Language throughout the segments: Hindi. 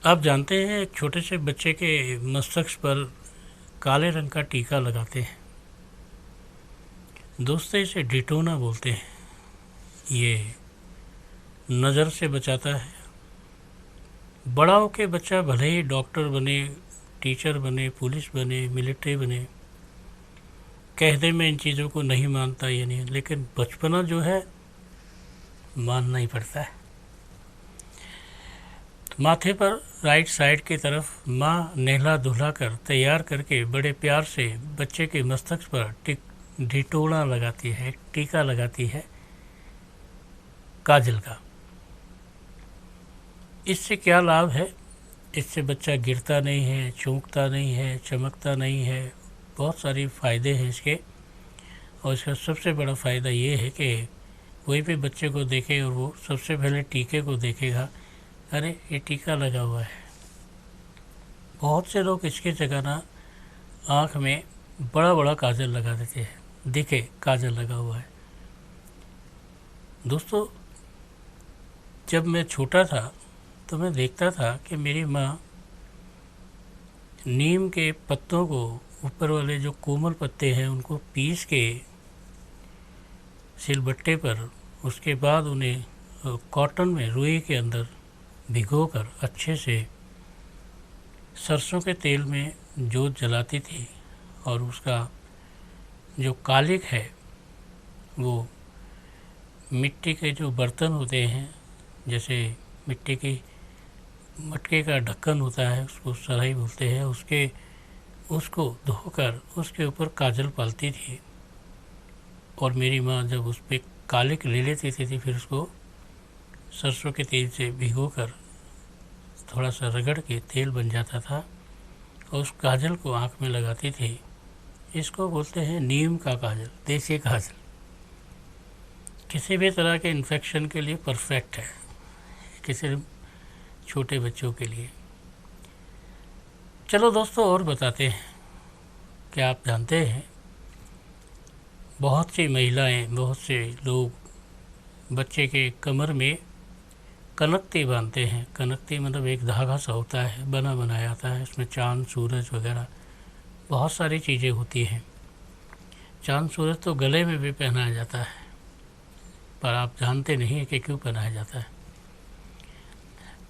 आप जानते हैं एक छोटे से बच्चे के मस्तिष्क पर काले रंग का टीका लगाते हैं। दोस्तों इसे डिटोना बोलते हैं। ये नज़र से बचाता है। बड़ा होके बच्चा भले ही डॉक्टर बने, टीचर बने, पुलिस बने, मिलिट्री बने, कह दे मैं इन चीज़ों को नहीं मानता ये नहीं, लेकिन बचपना जो है मानना ही पड़ता है। तो माथे पर राइट साइड की तरफ माँ नहला धुला कर तैयार करके बड़े प्यार से बच्चे के मस्तक पर ढिटोना लगाती है, टीका लगाती है काजल का। इससे क्या लाभ है? इससे बच्चा गिरता नहीं है, चूकता नहीं है, चमकता नहीं है। बहुत सारी फ़ायदे हैं इसके। और इसका सबसे बड़ा फ़ायदा ये है कि कोई भी बच्चे को देखे और वो सबसे पहले टीके को देखेगा, अरे ये टीका लगा हुआ है। बहुत से लोग इसकी जगह ना आँख में बड़ा बड़ा काजल लगा देते हैं, दिखे काजल लगा हुआ है। दोस्तों जब मैं छोटा था तो मैं देखता था कि मेरी माँ नीम के पत्तों को, ऊपर वाले जो कोमल पत्ते हैं, उनको पीस के सिलबट्टे पर, उसके बाद उन्हें कॉटन में रुई के अंदर भिगोकर अच्छे से सरसों के तेल में जोत जलाती थी। और उसका जो कालिक है वो मिट्टी के जो बर्तन होते हैं, जैसे मिट्टी की मटके का ढक्कन होता है, उसको सराई बोलते हैं, उसको धोकर उसके ऊपर काजल पालती थी। और मेरी माँ जब उस पर कालिक ले लेती थी फिर उसको सरसों के तेल से भिगोकर थोड़ा सा रगड़ के तेल बन जाता था और उस काजल को आँख में लगाती थी। इसको बोलते हैं नीम का काजल, देसी काजल। किसी भी तरह के इन्फेक्शन के लिए परफेक्ट है, किसी छोटे बच्चों के लिए। चलो दोस्तों और बताते हैं। क्या आप जानते हैं बहुत सी महिलाएं, बहुत से लोग बच्चे के कमर में कनकती बांधते हैं। कनकती मतलब एक धागा सा होता है, बना बनाया आता है, उसमें चाँद सूरज वगैरह बहुत सारी चीज़ें होती हैं। चाँद सूरज तो गले में भी पहनाया जाता है, पर आप जानते नहीं हैं कि क्यों पहनाया जाता है।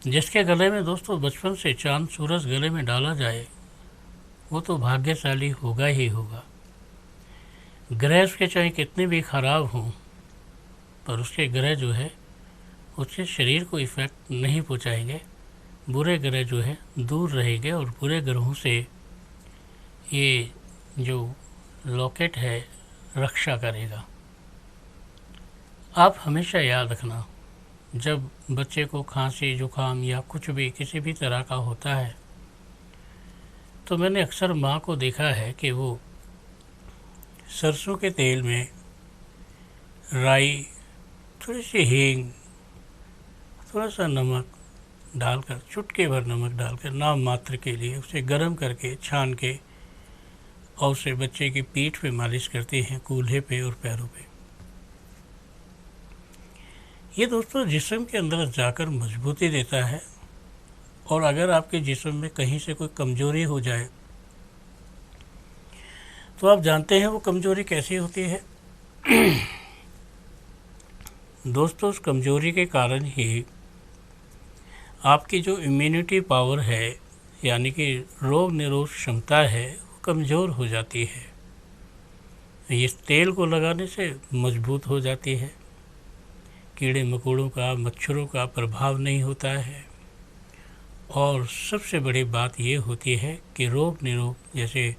जिसके गले में दोस्तों बचपन से चाँद सूरज गले में डाला जाए वो तो भाग्यशाली होगा ही होगा। ग्रह उसके चाहे कितने भी ख़राब हों, पर उसके ग्रह जो है उसके शरीर को इफ़ेक्ट नहीं पहुंचाएंगे। बुरे ग्रह जो है दूर रहेंगे और बुरे ग्रहों से ये जो लॉकेट है रक्षा करेगा। आप हमेशा याद रखना, जब बच्चे को खांसी, जुकाम या कुछ भी किसी भी तरह का होता है तो मैंने अक्सर माँ को देखा है कि वो सरसों के तेल में राई, थोड़ी सी हींग, थोड़ा सा नमक डालकर, चुटकी भर नमक डालकर नाम मात्र के लिए उसे गर्म करके छान के और उसे बच्चे की पीठ पे मालिश करती हैं, कूल्हे पे और पैरों पे। ये दोस्तों जिस्म के अंदर जाकर मजबूती देता है। और अगर आपके जिस्म में कहीं से कोई कमज़ोरी हो जाए तो आप जानते हैं वो कमज़ोरी कैसी होती है। दोस्तों उस कमज़ोरी के कारण ही आपकी जो इम्यूनिटी पावर है, यानी कि रोग निरोध क्षमता है, वो कमज़ोर हो जाती है। इस तेल को लगाने से मजबूत हो जाती है। कीड़े मकोड़ों का, मच्छरों का प्रभाव नहीं होता है। और सबसे बड़ी बात ये होती है कि रोग निरोग, जैसे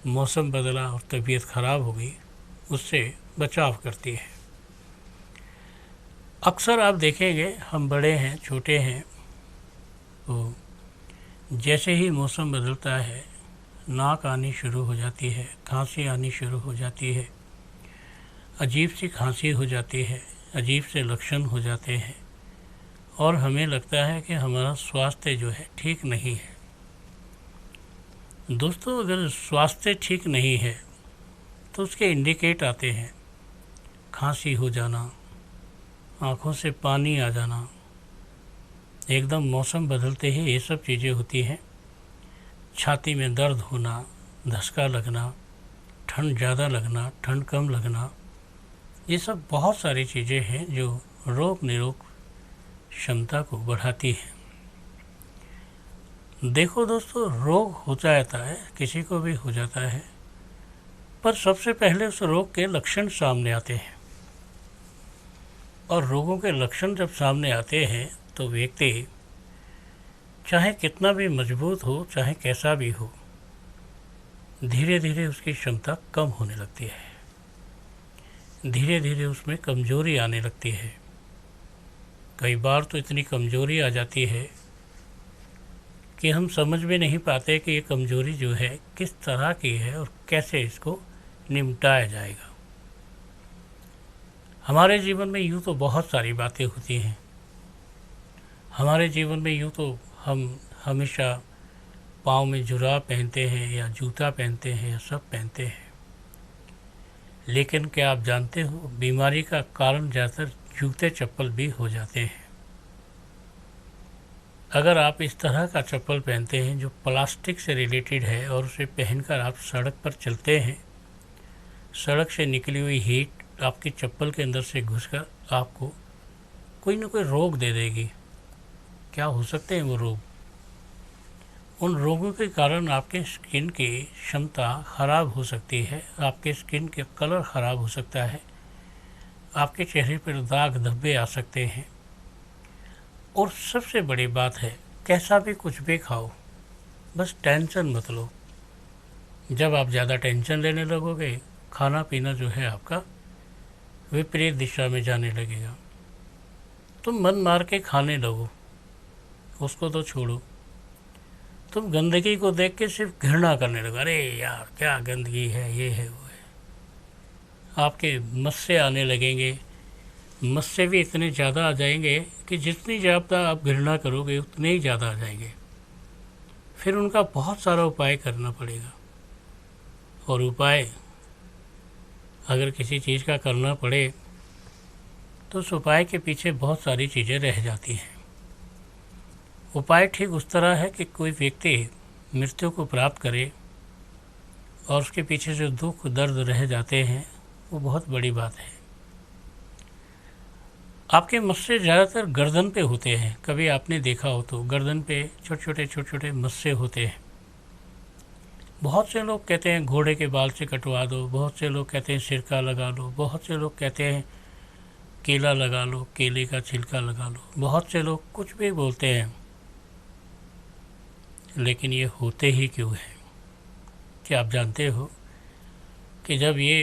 मौसम बदला और तबीयत ख़राब हो गई, उससे बचाव करती है। अक्सर आप देखेंगे हम बड़े हैं, छोटे हैं, तो जैसे ही मौसम बदलता है नाक आनी शुरू हो जाती है, खांसी आनी शुरू हो जाती है, अजीब सी खांसी हो जाती है, अजीब से लक्षण हो जाते हैं और हमें लगता है कि हमारा स्वास्थ्य जो है ठीक नहीं है। दोस्तों अगर स्वास्थ्य ठीक नहीं है तो उसके इंडिकेट आते हैं, खांसी हो जाना, आँखों से पानी आ जाना, एकदम मौसम बदलते ही ये सब चीज़ें होती हैं। छाती में दर्द होना, धसका लगना, ठंड ज़्यादा लगना, ठंड कम लगना, ये सब बहुत सारी चीज़ें हैं जो रोग निरोग क्षमता को बढ़ाती हैं। देखो दोस्तों, रोग हो जाता है, किसी को भी हो जाता है, पर सबसे पहले उस रोग के लक्षण सामने आते हैं। और रोगों के लक्षण जब सामने आते हैं तो व्यक्ति चाहे कितना भी मजबूत हो, चाहे कैसा भी हो, धीरे धीरे उसकी क्षमता कम होने लगती है, धीरे धीरे उसमें कमजोरी आने लगती है। कई बार तो इतनी कमजोरी आ जाती है कि हम समझ में नहीं पाते कि ये कमजोरी जो है किस तरह की है और कैसे इसको निपटाया जाएगा। हमारे जीवन में यूँ तो बहुत सारी बातें होती हैं। हमारे जीवन में यूँ तो हम हमेशा पाँव में जुराब पहनते हैं या जूता पहनते हैं या सब पहनते हैं, लेकिन क्या आप जानते हो बीमारी का कारण ज़्यादातर जूते चप्पल भी हो जाते हैं। अगर आप इस तरह का चप्पल पहनते हैं जो प्लास्टिक से रिलेटेड है और उसे पहनकर आप सड़क पर चलते हैं, सड़क से निकली हुई हीट आपकी चप्पल के अंदर से घुसकर आपको कोई ना कोई रोग दे देगी। क्या हो सकते हैं वो रोग? उन रोगों के कारण आपके स्किन की क्षमता ख़राब हो सकती है, आपके स्किन के कलर ख़राब हो सकता है, आपके चेहरे पर दाग धब्बे आ सकते हैं। और सबसे बड़ी बात है, कैसा भी कुछ भी खाओ, बस टेंशन मत लो। जब आप ज़्यादा टेंशन लेने लगोगे, खाना पीना जो है आपका विपरीत दिशा में जाने लगेगा। तुम मन मार के खाने लगो, उसको तो छोड़ो, तुम गंदगी को देख के सिर्फ घृणा करने लगो। अरे यार क्या गंदगी है, ये है वो है। आपके मस्से आने लगेंगे, मस्से भी इतने ज़्यादा आ जाएंगे कि जितनी ज़्यादा आप घृणा करोगे उतने ही ज़्यादा आ जाएंगे। फिर उनका बहुत सारा उपाय करना पड़ेगा। और उपाय अगर किसी चीज़ का करना पड़े तो उस उपाय के पीछे बहुत सारी चीज़ें रह जाती हैं। उपाय ठीक उस तरह है कि कोई व्यक्ति मृत्यु को प्राप्त करे और उसके पीछे जो दुख दर्द रह जाते हैं वो बहुत बड़ी बात है। आपके मस्से ज़्यादातर गर्दन पे होते हैं। कभी आपने देखा हो तो गर्दन पे छोटे छोटे मस्से होते हैं। बहुत से लोग कहते हैं घोड़े के बाल से कटवा दो, बहुत से लोग कहते हैं सिरका लगा लो, बहुत से लोग कहते हैं केला लगा लो, केले का छिलका लगा लो, बहुत से लोग कुछ भी बोलते हैं। लेकिन ये होते ही क्यों है? क्या आप जानते हो कि जब ये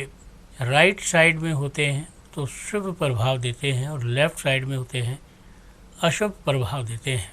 राइट साइड में होते हैं तो शुभ प्रभाव देते हैं और लेफ़्ट साइड में होते हैं अशुभ प्रभाव देते हैं।